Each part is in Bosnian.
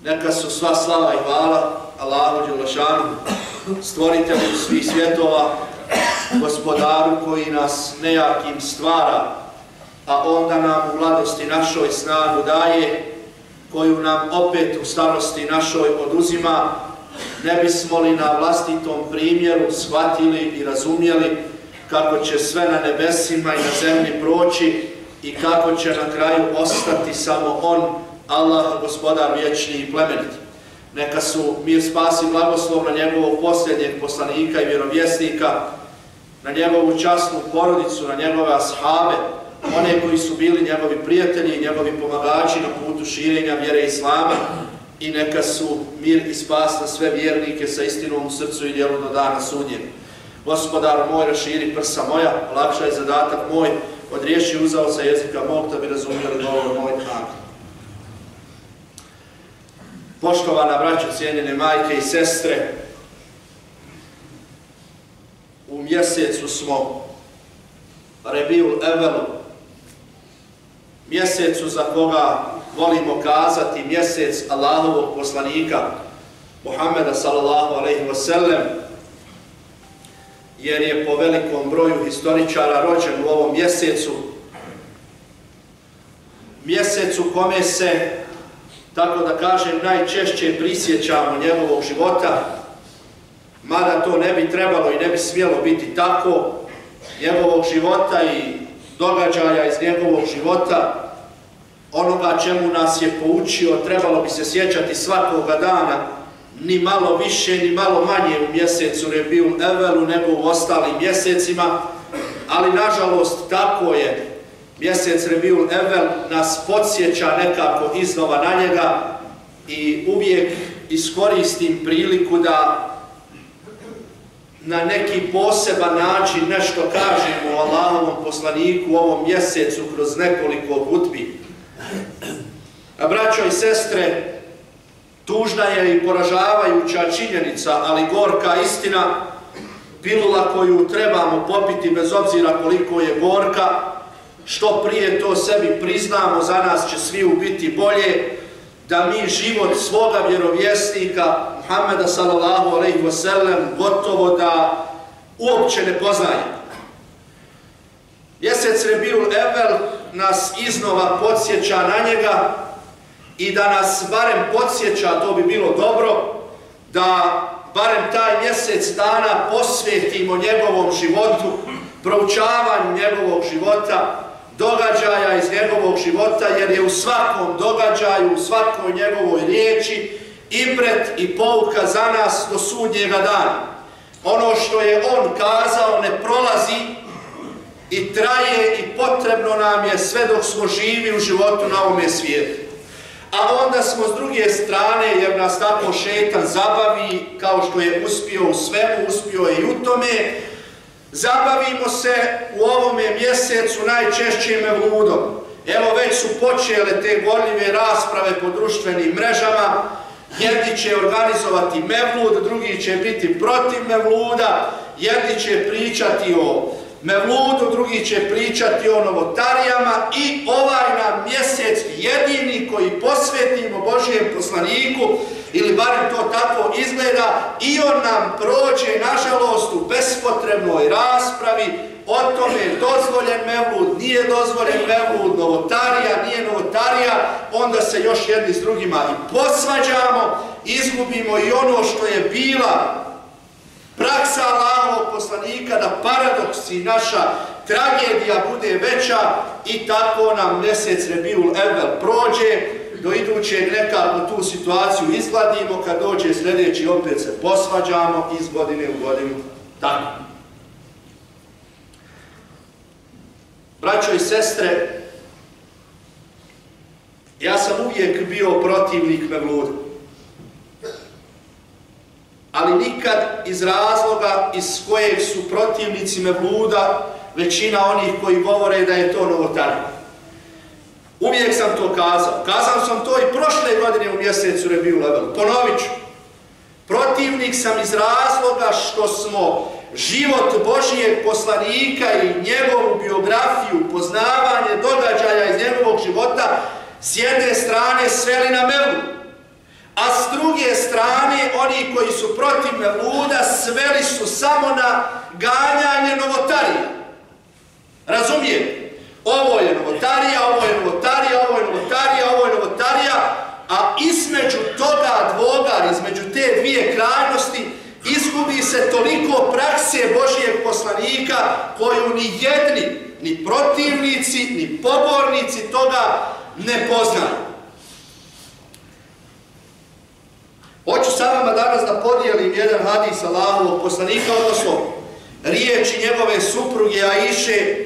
Neka su sva slava i hvala Allahu Đelešanu, stvoritelju svih svjetova, gospodaru koji nas nejakim stvara, a onda nam u mladosti našoj snagu daje, koju nam opet u starosti našoj oduzima, ne bismo li na vlastitom primjeru shvatili i razumjeli kako će sve na nebesima i na zemlji proći i kako će na kraju ostati samo On, Allah, gospodar vječni i plemeniti. Neka su mir, spas i blagoslov na njegovog posljednjeg poslanika i vjerovjesnika, na njegovu časnu porodicu, na njegove ashabe, one koji su bili njegovi prijatelji i njegovi pomagači na putu širenja vjere Islama, i neka su mir i spas na sve vjernike sa istinom u srcu i djelu do dana sudnjeg. Gospodaru moj, raširi prsa moja, olakšaj zadatak moj, odriješi uzao sa jezika mog da bi razumjeli govor moj. Amin. Poštovana braćo, cijenjene majke i sestre, u mjesecu smo Rebiul Evelu, mjesecu za koga volimo kazati mjesec Allahovog poslanika Muhammeda sallallahu alejhi ve sellem, jer je po velikom broju historičara rođen u ovom mjesecu kome se, tako da kažem, najčešće prisjećamo njegovog života, mada to ne bi trebalo i ne bi smjelo biti tako, njegovog života i događaja iz njegovog života, onoga čemu nas je poučio, trebalo bi se sjećati svakoga dana, ni malo više, ni malo manje u mjesecu Rebiul Evelu nego u ostalim mjesecima, ali nažalost tako je. Mjesec Rebiul Evel nas podsjeća nekako iznova na njega i uvijek iskoristim priliku da na neki poseban način nešto kažemo o Allahovom poslaniku u ovom mjesecu kroz nekoliko hutbi. A braćo i sestre, tužna je i poražavajuća činjenica, ali gorka istina, pilula koju trebamo popiti bez obzira koliko je gorka, što prije to sebi priznamo, za nas će sviju biti bolje, da mi život svoga vjerovjesnika Muhammeda sallallahu alejhi ve sellem gotovo da uopće ne poznajemo. Mjesec Rebiul Evel nas iznova podsjeća na njega i da nas barem podsjeća, to bi bilo dobro, da barem taj mjesec dana posvetimo njegovom životu, proučavanju njegovog života, događaja iz njegovog života, jer je u svakom događaju, u svakoj njegovoj riječi ibret i pouka za nas do sudnjega dana. Ono što je on kazao ne prolazi i traje i potrebno nam je sve dok smo živi u životu na ovome svijetu. A onda smo s druge strane, jer nas tako šejtan zabavi, kao što je uspio u svemu, uspio je i u tome, zabavimo se u ovome mjesecu najčešće mevludom. Evo već su počele te gorljive rasprave po društvenim mrežama, jedni će organizovati mevlud, drugi će biti protiv mevluda, jedni će pričati o mevludu, drugi će pričati o novotarijama i ovaj nam mjesec jedini koji posvetimo Božijem poslaniku, ili barem to tako izgleda, i on nam prođe, nažalost, u bespotrebnoj raspravi o tome dozvoljen mevlud, nije dozvoljen mevlud, novotarija, nije novotarija, onda se još jedni s drugima i posvađamo, izgubimo i ono što je bila praksa Allahovog poslanika, da paradoks i naša tragedija bude veća, i tako nam mjesec Rebiul Evel prođe, do idućeg nekako tu situaciju izgladimo, kad dođe sljedeći opet se posvađamo iz godine u godinu. Tako. Braćo i sestre, ja sam uvijek bio protivnik mevluda, ali nikad iz razloga iz kojeg su protivnici mevluda većina onih koji govore da je to novotarija. Uvijek sam to kazao. Kazao sam to i prošle godine u mjesecu Rebiul Evelu. Ponovit ću. Protivnik sam iz razloga što smo život Božijeg poslanika i njegovu biografiju, poznavanje događaja iz njegovog života s jedne strane sveli na mevlud, a a s druge strane oni koji su protiv mevluda sveli su samo na ganjanje novotarija. Razumijete? Ovo je novotarija, ovo je novotarija, ovo je novotarija, ovo je novotarija, a između toga dvoga, između te dvije krajnosti, izgubi se toliko prakse Božijeg poslanika koju ni jedni, ni protivnici, ni pobornici toga ne poznaju. Hoću sa vama danas da podijelim jedan hadis Allahovog poslanika, odnosno riječi njegove supruge Aiše,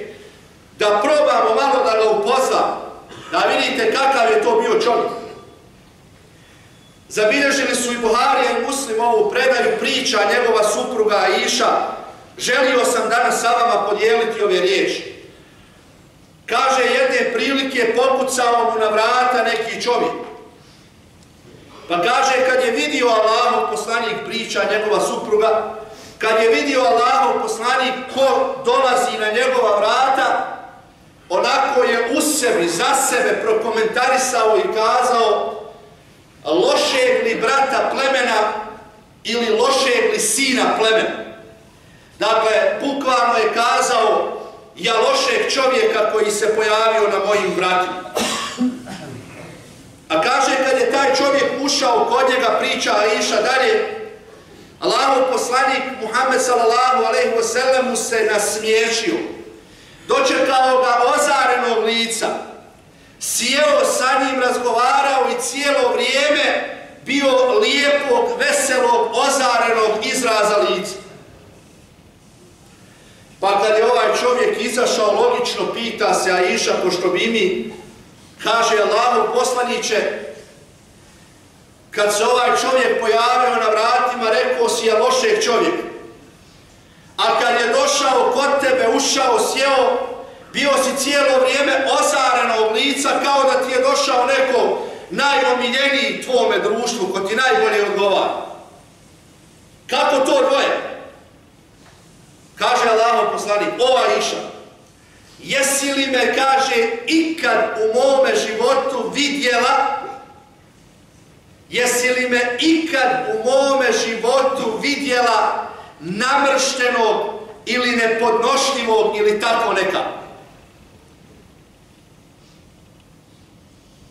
da probamo malo da ga upoznamo, da vidite kakav je to bio čovjek. Zabilježili su i Buharija i Muslim ovu predaju, priča njegova supruga Aiša. Želio sam danas sa vama podijeliti ove riječi. Kaže, jedne prilike pokucao mu na vrata neki čovjek. Pa kaže, kad je vidio Allahov poslanik, priča njegova supruga, kad je vidio Allahov poslanik ko dolazi na njegova vrata, onako je u sebi, za sebe prokomentarisao i kazao: lošeg li brata plemena ili lošeg li sina plemena. Dakle, bukvalno je kazao: ja lošeg čovjeka koji se pojavio na mojim vratima. A kaže, kad je taj čovjek ušao kod njega, priča Aiša dalje, Allahov poslanik Muhammed sallallahu alejhi ve sellem mu se nasmiješio. Dočekao ga ozarenog lica, sjeo sa njim, razgovarao i cijelo vrijeme bio lijepog, veselog, ozarenog izraza lica. Pa kad je ovaj čovjek izašao, logično pita se Aiša, pošto bi mi, kaže Allahov poslaniće, kad se ovaj čovjek pojavio na vratima, rekao si je lošeg čovjeka. A kad je došao kod tebe, ušao, sjeo, bio si cijelo vrijeme ozarenog lica, kao da ti je došao neko najomiljeniji tvome društvu, ko ti najbolje odgovara. Kako to dvoje? Kaže Allahov poslanik: o Aiša, jesi li me, kaže, ikad u mome životu vidjela, jesi li me ikad u mome životu vidjela namrštenog ili nepodnošljivog ili tako neka?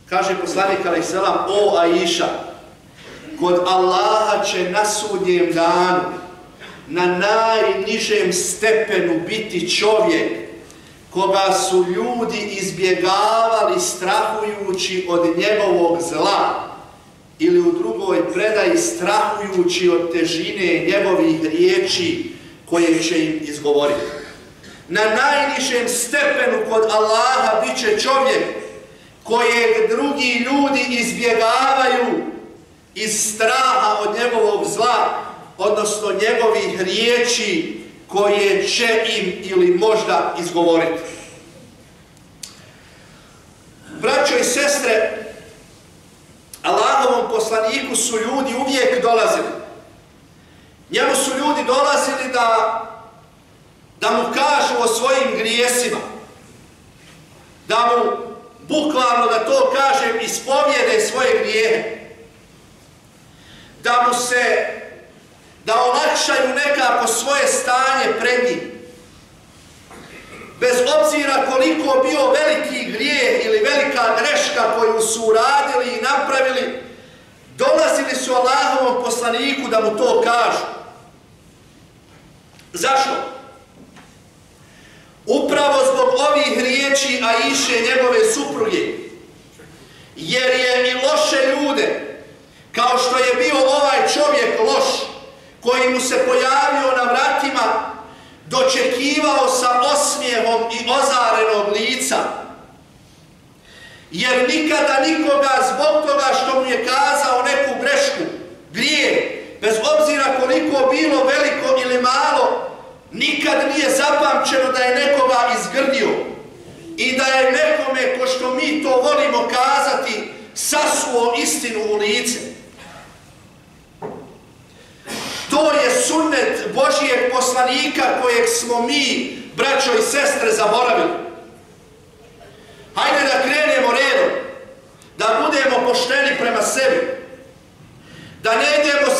Kaže poslanik alejhi selam: o Aiša, kod Allaha će na sudnjem danu na najnižem stepenu biti čovjek koga su ljudi izbjegavali strahujući od njegovog zla, ili u drugoj predaji strahujući od težine njegovih riječi koje će im izgovoriti. Na najnižem stepenu kod Allaha bit će čovjek kojeg drugi ljudi izbjegavaju iz straha od njegovog zla, odnosno njegovih riječi koje će im ili možda izgovoriti. Braćo i sestre, Allahovom poslaniku su ljudi uvijek dolazili. Njemu su ljudi dolazili da mu kažu o svojim grijesima, da mu, bukvalno da to kažem, ispovjede svoje grijehe, da olakšaju nekako svoje stanje pred njim. Bez obzira koliko bio veliki grijeh ili velika greška koju su uradili i napravili, dolazili su Allahovom poslaniku da mu to kažu. Zašto? Upravo zbog ovih riječi Aiše, njegove supruge, jer je i loše ljude, kao što je bio ovaj čovjek loš, koji mu se pojavio na vratima, dočekivao sa osmijehom i ozarenog lica. Jer nikada nikoga zbog toga što mu je kazao neku grešku, grijeh, bez obzira koliko bilo veliko ili malo, nikad nije zapamćeno da je nekoga izgrdio i da je nekome, ko što mi to volimo kazati, sasuo istinu u lice. To je sunnet Božijeg poslanika kojeg smo mi, braćo i sestre, zaboravili. Hajde da krenemo redom, da budemo pošteni prema sebi. Da ne idemo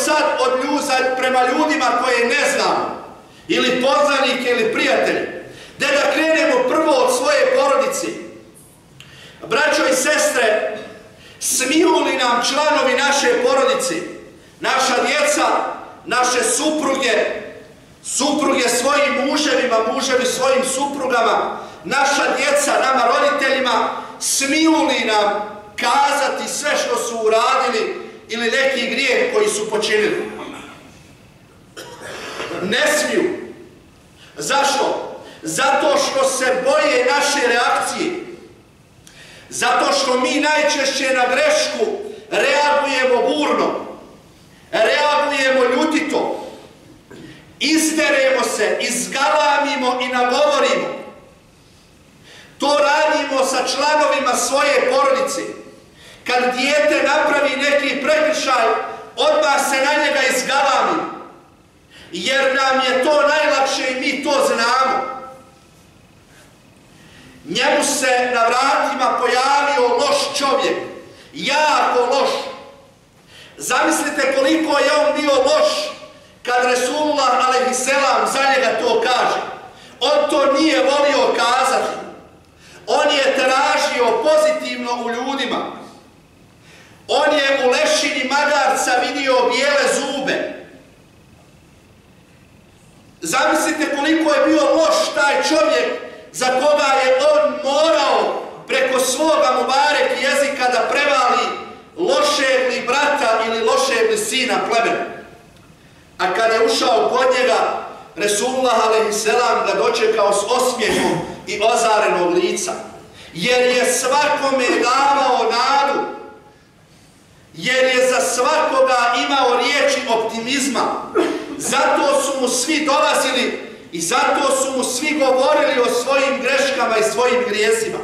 sad prema ljudima koje ne znamo, ili poznanike ili prijatelje, da krenemo prvo od svoje porodice. Braćo i sestre, smiju li nam članovi naše porodice, naša djeca, naše supruge svojim muževima, muževi svojim suprugama, naša djeca nama roditeljima, smiju li nam kazati sve što su uradili ili neki grijeh koji su počinili? Ne smiju. Zašto? Zato što se boje naše reakcije. Zato što mi najčešće na grešku reagujemo burno, reagujemo ljutito, isteremo se, izgalamimo i nagovorimo. To radimo sa članovima svoje porodice. Kad dijete napravi neki prekršaj, odmah se na njega izgalamimo. Jer nam je to najlakše i mi to znamo. Njemu se na vratima pojavio loš čovjek, jako loš. Zamislite koliko je on bio loš kad Resulullah alejhiselam za njega to kaže. On to nije volio kazati. On je tražio pozitivno u ljudima. On je u lešini magarca vidio bijele zube. Zamislite koliko je bio loš taj čovjek za koga je on morao preko svoga mubarek jezika da prevali lošeg li brata ili lošeg li sina plemena. A kad je ušao kod njega, Resulullah alejhiselam ga dočekao s osmijehom i ozarenog lica. Jer je svakome davao nadu. Jer je za svakoga imao riječi optimizma. Zato su mu svi dolazili i zato su mu svi govorili o svojim greškama i svojim grijesima.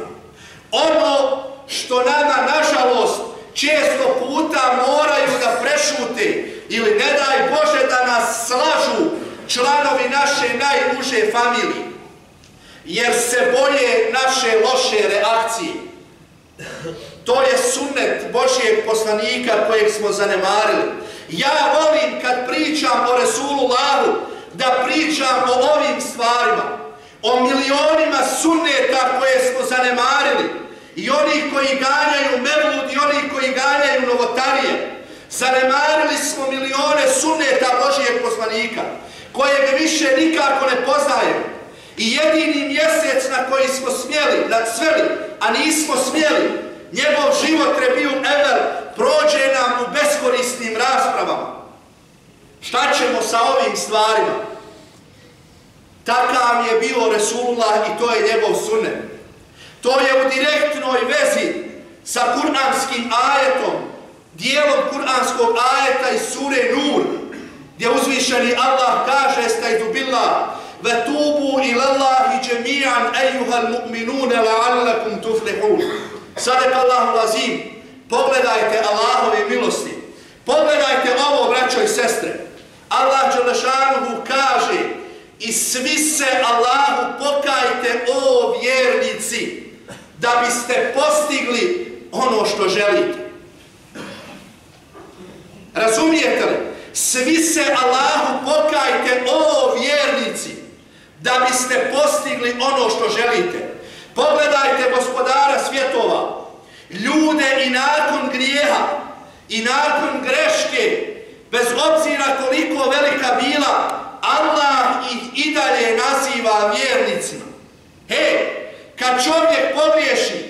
Ono što nama, nažalost, često puta moraju da prešute ili ne daj Bože da nas slažu članovi naše najuže familije, jer se boje naše loše reakcije. To je sunnet Božijeg poslanika kojeg smo zanemarili. Ja volim kad pričam o Resulullahu da pričam o ovim stvarima, o milionima sunneta koje smo zanemarili i onih koji ganjaju mevlud i onih koji ganjaju novotarije. Zanemarili smo milione sunneta Božijeg poslanika kojeg više nikako ne poznajemo. I jedini mjesec na koji smo sveli, a nismo smjeli, njegov život Rebiul Evvel prođe nam u beskorisnim raspravama. Šta ćemo sa ovim stvarima? Takav je bio Resulullah i to je njegov sunnet. To je u direktnoj vezi sa kuranskim ajetom, dijelom kuranskog ajeta iz sure Nur, gdje uzvišeni Allah kaže: "Estaizu billah, ve tubu ilallahi džemi'an ejuhal mu'minune la'allakum tuflihun." Sadakallahu azim. Pogledajte Allahove milosti. Pogledajte ovo, braćo i sestre. Allah dželešanuhu kaže: "I svi se Allahu pokajte, o vjernici, da biste postigli ono što želite." Razumijete li? Svi se Allahu pokajte, o vjernici, da biste postigli ono što želite. Pogledajte Gospodara svjetova, ljude i nakon grijeha i nakon greške, bez obzira koliko velika bila, Allah ih i dalje naziva vjernicima. Kad čovjek pogriješi,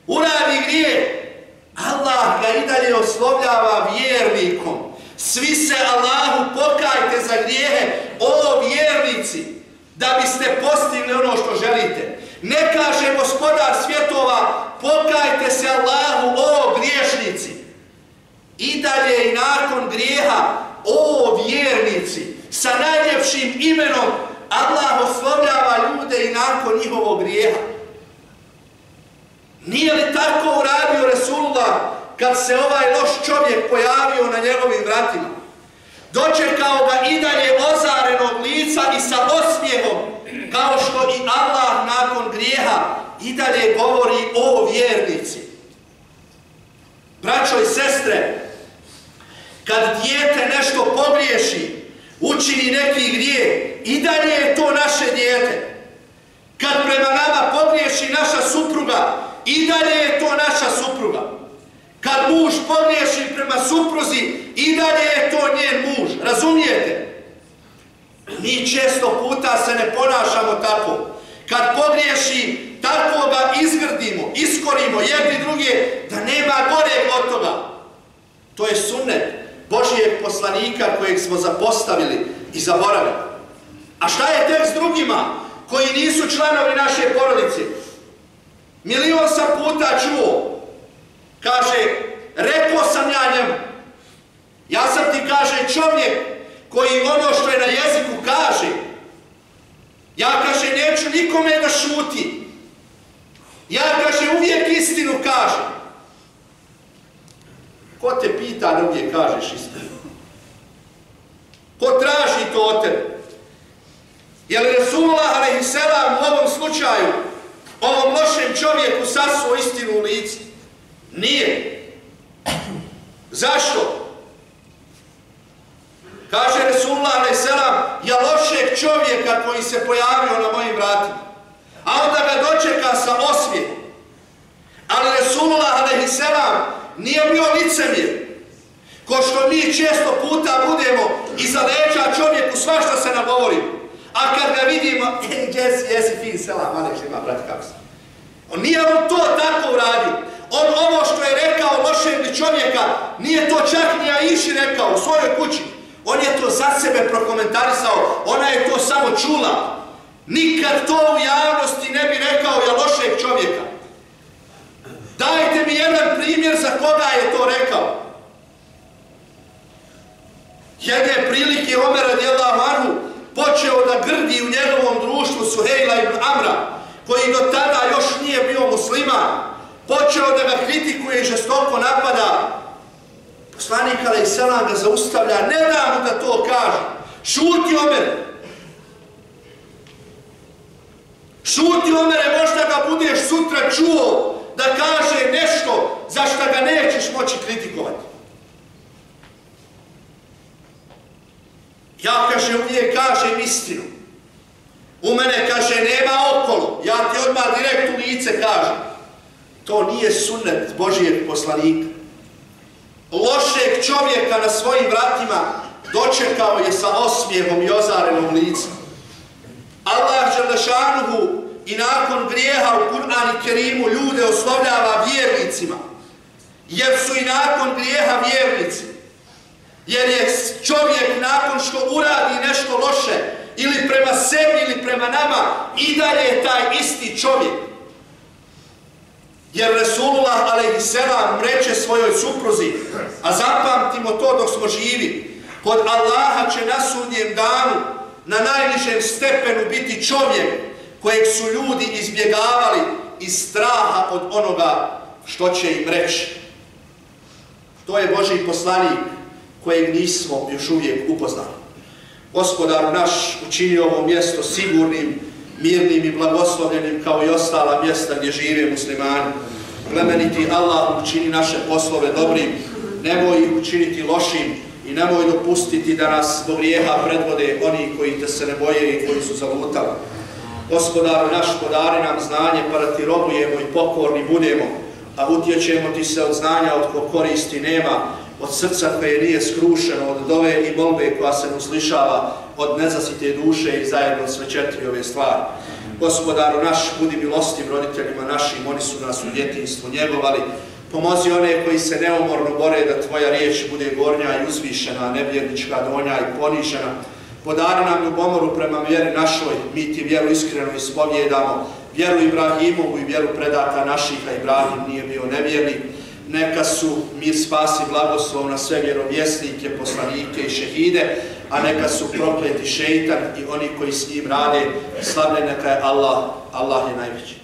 uradi grijeh, Allah ga i dalje oslovljava vjernikom. Svi se Allahu pokajte za grijehe, o vjernici, da biste postigli ono što želite. Ne kaže Gospodar svjetova: "Pokajte se Allahu, o griješnici." I dalje i nakon grijeha, o vjernici, sa najljepšim imenom Allah oslovljava ljude i nakon njihovog grijeha. Nije li tako uradio Resulullah kad se ovaj loš čovjek pojavio na njegovim vratima? Dočekao ga i dalje ozarenog lica i sa osmijehom, kao što i Allah nakon grijeha i dalje govori: "O vjernici." Braćo i sestre, kad dijete nešto pogriješi, učini neki grijeh, i dalje je to naše dijete. Kad prema nama pogriješi naša supruga, i dalje je to naša supruga. Kad muž pogriješi prema supruzi, i dalje je to njen muž. Razumijete? Mi često puta se ne ponašamo tako. Kad pogriješi, tako ga izgrdimo, iskorimo jedni druge, da nema goreg od toga. To je sunnet Božijeg poslanika kojeg smo zapostavili i zaboravili. A šta je tek s drugima koji nisu članovi naše porodice? Milion sam puta čuo, kaže, rekao sam ja njemu. Ja sam ti, kaže, čovjek koji ono što je na jeziku kaže. Ja, kaže, neću nikome da šuti. Ja, kaže, uvijek istinu kažem. Ko te pita da uvijek kažeš istinu? Ko traži to od tebe? Je li Resulullah a.s. u ovom slučaju, ovom lošem čovjeku sasuo istinu u lice? Nije. Zašto? Kaže Resulullah a.s. ja lošeg čovjeka koji se pojavio na mojim vratima, a onda ga dočeka sa osmijehom. Ali Resulullah a.s. nije bio licemjer, ko što mi često puta budemo iza leđa čovjeku svašta se nagovorimo. A kad ga vidimo, jesi fin, selam, Aleš, ima, brate, kako sam. Nije on to tako uradio. On ovo što je rekao lošeg čovjeka, nije to čak ni Aiši rekao u svojoj kući. On je to za sebe prokomentarisao, ona je to samo čula. Nikad to u javnosti ne bi rekao ja lošeg čovjeka. Dajte mi jedan primjer za koga je to rekao. Jedne prilike Omer radijallahu anhu počeo da grdi u njegovom društvu Suhejla ibn Amra, koji do tada još nije bio musliman. Počeo da ga kritikuje i žestoko napada. Poslanik a.s. ga zaustavlja, ne da mu da to kaže. Šuti, Omer. Šuti, Omere, možda ga budeš sutra čuo da kaže nešto za što ga nećeš moći kritikovati. Ja, kaže, uvijek kažem istinu. U mene, kaže, nema okolo. Ja ti odmah direkt u lice kažem. To nije sunnet Božijeg poslanika. Lošeg čovjeka na svojim vratima dočekao je sa osmijehom i ozarenom licem. Allah dželešanuhu i nakon grijeha u Kur'an i Kerimu ljude oslovljava vjernicima. Jer su i nakon grijeha vjernici. Jer je čovjek nakon što uradi nešto loše ili prema sebi ili prema nama i dalje je taj isti čovjek. Jer Resulullah a.s. reče svojoj supruzi, a zapamtimo to dok smo živi, kod Allaha će na sudnjem danu na najnižem stepenu biti čovjek kojeg su ljudi izbjegavali iz straha od onoga što će im reći. To je Božji poslanik kojeg nismo još uvijek upoznali. Gospodaru naš, učini ovo mjesto sigurnim, mirnim i blagoslovljenim kao i ostala mjesta gdje žive muslimani. Plemeniti Allah, učini naše poslove dobrim, nemoj ih učiniti lošim i nemoj dopustiti da nas zbog grijeha predvode oni koji te se ne boje i koji su zalutali. Gospodaru naš, podari nam znanje pa da ti robujemo i pokorni budemo, a utječemo ti se od znanja od ko koristi nema, od srca koje nije skrušeno, od dove i molbe koja se uslišava, od nezasite duše i zajedno sve četiri ove stvari. Gospodaru naš, budi milostiv roditeljima našim, oni su nas u djetinjstvu njegovali. Pomozi one koji se neumorno bore da tvoja riječ bude gornja i uzvišena, nevjernička, donja i ponižena. Podari nam ljubomoru prema vjeri našoj, mi ti vjeru iskreno ispovjedamo, vjeru Ibrahimovu i vjeru predaka naših, a Ibrahim nije bio nevjernik. Neka su mir, spasi, blagoslov na sve vjerovjesnike, poslanike i šehide, a neka su prokleti šeitan i oni koji s njim rade. Slavljen neka je Allah, Allah je najveći.